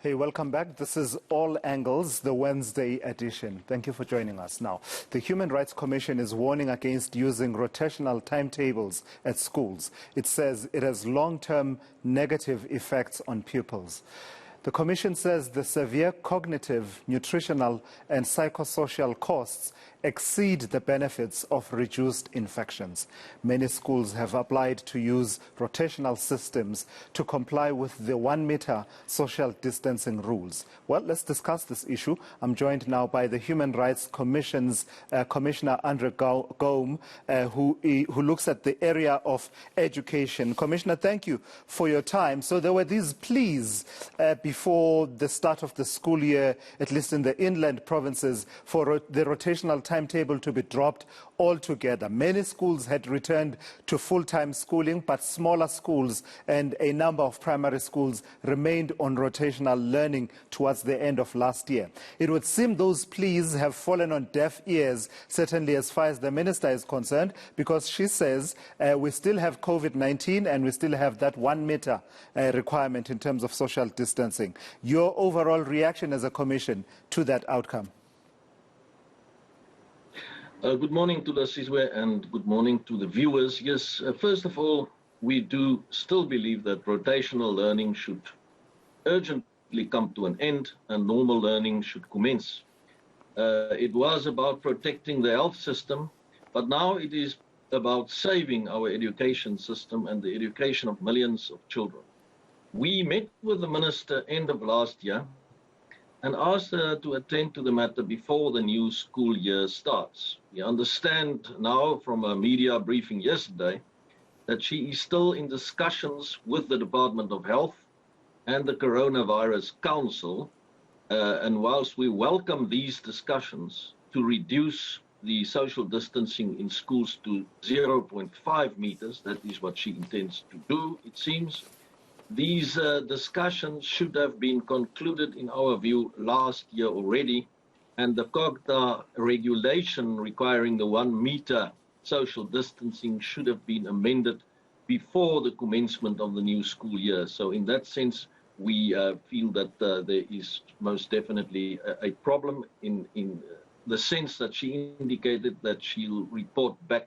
Hey, welcome back. This is All Angles, the Wednesday edition. Thank you for joining us. Now, the Human Rights Commission is warning against using rotational timetables at schools. It says it has long-term negative effects on pupils. The Commission says the severe cognitive, nutritional, and psychosocial costs exceed the benefits of reduced infections. Many schools have applied to use rotational systems to comply with the 1 meter social distancing rules. Well, let's discuss this issue. I'm joined now by the Human Rights Commission's Commissioner Andre Gaum, who looks at the area of education. Commissioner, thank you for your time. So there were these pleas before the start of the school year, at least in the inland provinces, for the rotational timetable to be dropped altogether. Many schools had returned to full-time schooling, but smaller schools and a number of primary schools remained on rotational learning towards the end of last year. It would seem those pleas have fallen on deaf ears, certainly as far as the minister is concerned, because she says we still have COVID-19 and we still have that 1 meter requirement in terms of social distancing. Your overall reaction as a commission to that outcome? Good morning to the Sizwe and good morning to the viewers. Yes, first of all, we do still believe that rotational learning should urgently come to an end and normal learning should commence. It was about protecting the health system, but now it is about saving our education system and the education of millions of children. We met with the minister end of last year and asked her to attend to the matter before the new school year starts. We understand now from a media briefing yesterday that she is still in discussions with the Department of Health and the Coronavirus Council, and whilst we welcome these discussions to reduce the social distancing in schools to 0.5 meters, that is what she intends to do, it seems. These discussions should have been concluded, in our view, last year already, and the COGTA regulation requiring the 1 meter social distancing should have been amended before the commencement of the new school year. So in that sense, we feel that there is most definitely a problem in the sense that she indicated that she'll report back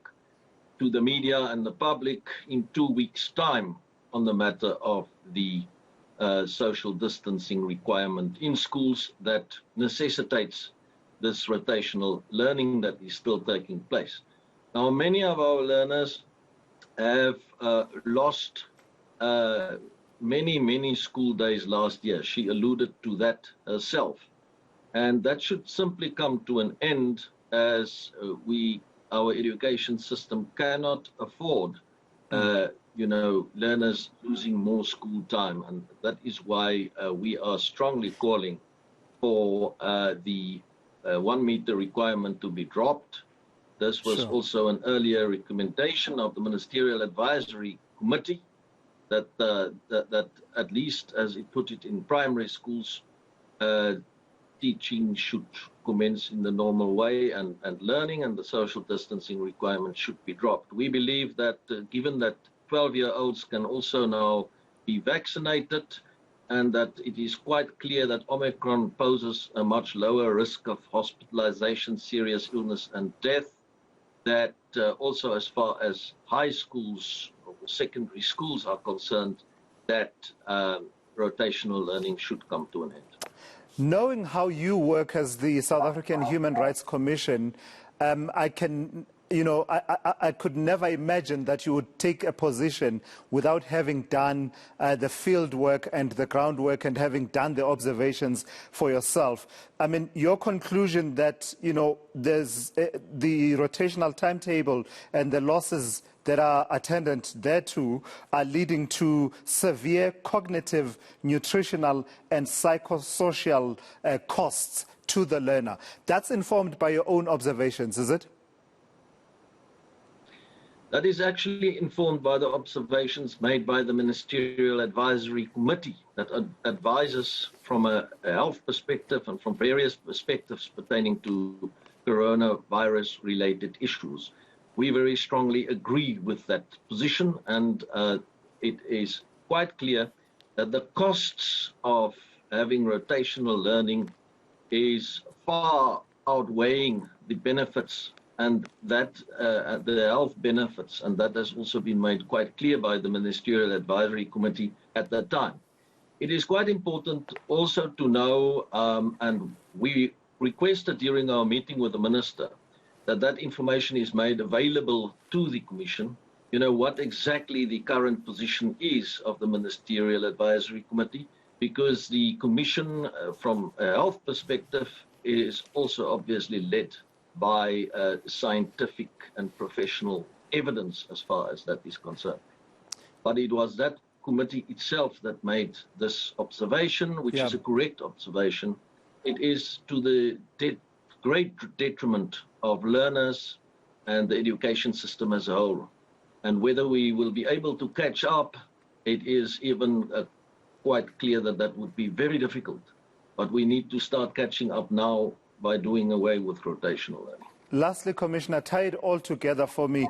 to the media and the public in 2 weeks' time on the matter of the social distancing requirement in schools that necessitates this rotational learning that is still taking place. Now, many of our learners have lost many school days last year. She alluded to that herself. And that should simply come to an end, as our education system cannot afford learners losing more school time, and that is why we are strongly calling for the 1 meter requirement to be dropped. This was also an earlier recommendation of the Ministerial Advisory Committee that at least, as it put it, in primary schools, teaching should commence in the normal way and learning and the social distancing requirement should be dropped. We believe that given that 12-year-olds can also now be vaccinated and that it is quite clear that Omicron poses a much lower risk of hospitalization, serious illness and death, that also as far as high schools or secondary schools are concerned, that rotational learning should come to an end. Knowing how you work as the South African Human Rights Commission, I could never imagine that you would take a position without having done the field work and the groundwork and having done the observations for yourself. I mean, your conclusion that, there's the rotational timetable and the losses that are attendant thereto are leading to severe cognitive, nutritional, and psychosocial costs to the learner. That's informed by your own observations, is it? That is actually informed by the observations made by the Ministerial Advisory Committee that advises from a health perspective and from various perspectives pertaining to coronavirus-related issues. We very strongly agree with that position, and it is quite clear that the costs of having rotational learning is far outweighing the benefits and that the health benefits, and that has also been made quite clear by the Ministerial Advisory Committee at that time. It is quite important also to know, and we requested during our meeting with the Minister, that information is made available to the Commission, what exactly the current position is of the Ministerial Advisory Committee, because the Commission, from a health perspective, is also obviously led by scientific and professional evidence as far as that is concerned. But it was that committee itself that made this observation, which is a correct observation. It is to the great detriment of learners and the education system as a whole. And whether we will be able to catch up, it is even quite clear that would be very difficult. But we need to start catching up now by doing away with rotational learning. Lastly, Commissioner, tie it all together for me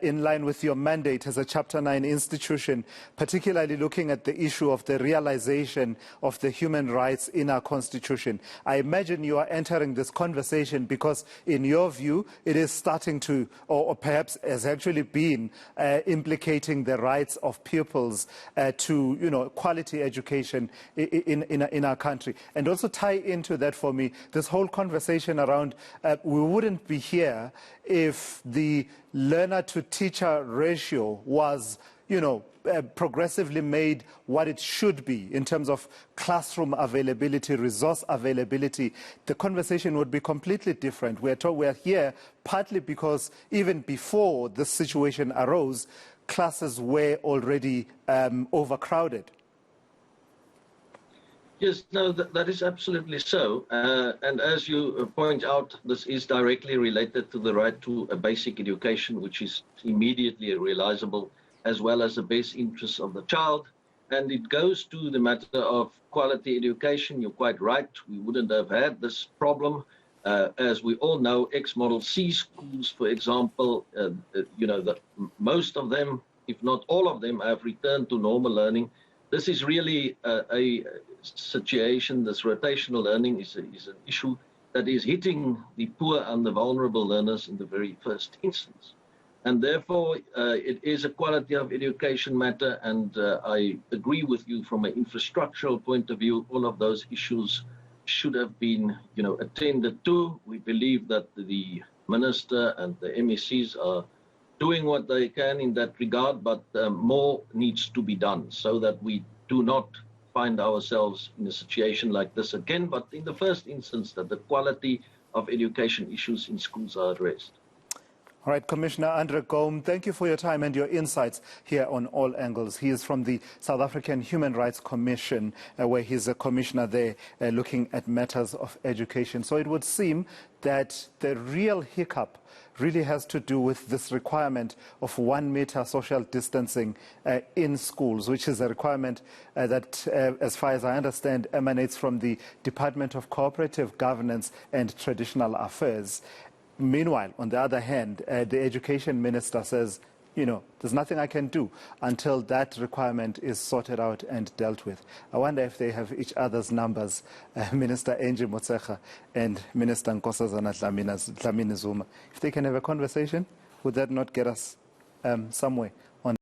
in line with your mandate as a Chapter 9 institution, particularly looking at the issue of the realization of the human rights in our Constitution. I imagine you are entering this conversation because, in your view, it is starting to, or perhaps has actually been, implicating the rights of pupils to, quality education in our country. And also tie into that for me, this whole conversation around we wouldn't be here if the learner-to-teacher ratio was, progressively made what it should be in terms of classroom availability, resource availability. The conversation would be completely different. We're here partly because even before this situation arose, classes were already overcrowded. Yes, no, that is absolutely so. And as you point out, this is directly related to the right to a basic education, which is immediately realizable, as well as the best interests of the child. And it goes to the matter of quality education. You're quite right. We wouldn't have had this problem. As we all know, ex-Model C schools, for example, that most of them, if not all of them, have returned to normal learning. This is really a situation. This rotational learning is an issue that is hitting the poor and the vulnerable learners in the very first instance. And therefore, it is a quality of education matter, and I agree with you from an infrastructural point of view. All of those issues should have been, attended to. We believe that the Minister and the MECs are doing what they can in that regard, but more needs to be done so that we do not find ourselves in a situation like this again, but in the first instance that the quality of education issues in schools are addressed. All right, Commissioner Andre Gaum, thank you for your time and your insights here on All Angles. He is from the South African Human Rights Commission, where he's a commissioner there looking at matters of education. So it would seem that the real hiccup really has to do with this requirement of 1 meter social distancing in schools, which is a requirement that, as far as I understand, emanates from the Department of Cooperative Governance and Traditional Affairs. Meanwhile, on the other hand, the Education Minister says, there's nothing I can do until that requirement is sorted out and dealt with. I wonder if they have each other's numbers, Minister Angie Motshekga and Minister Nkosazana Dlamini Zuma. If they can have a conversation, would that not get us somewhere?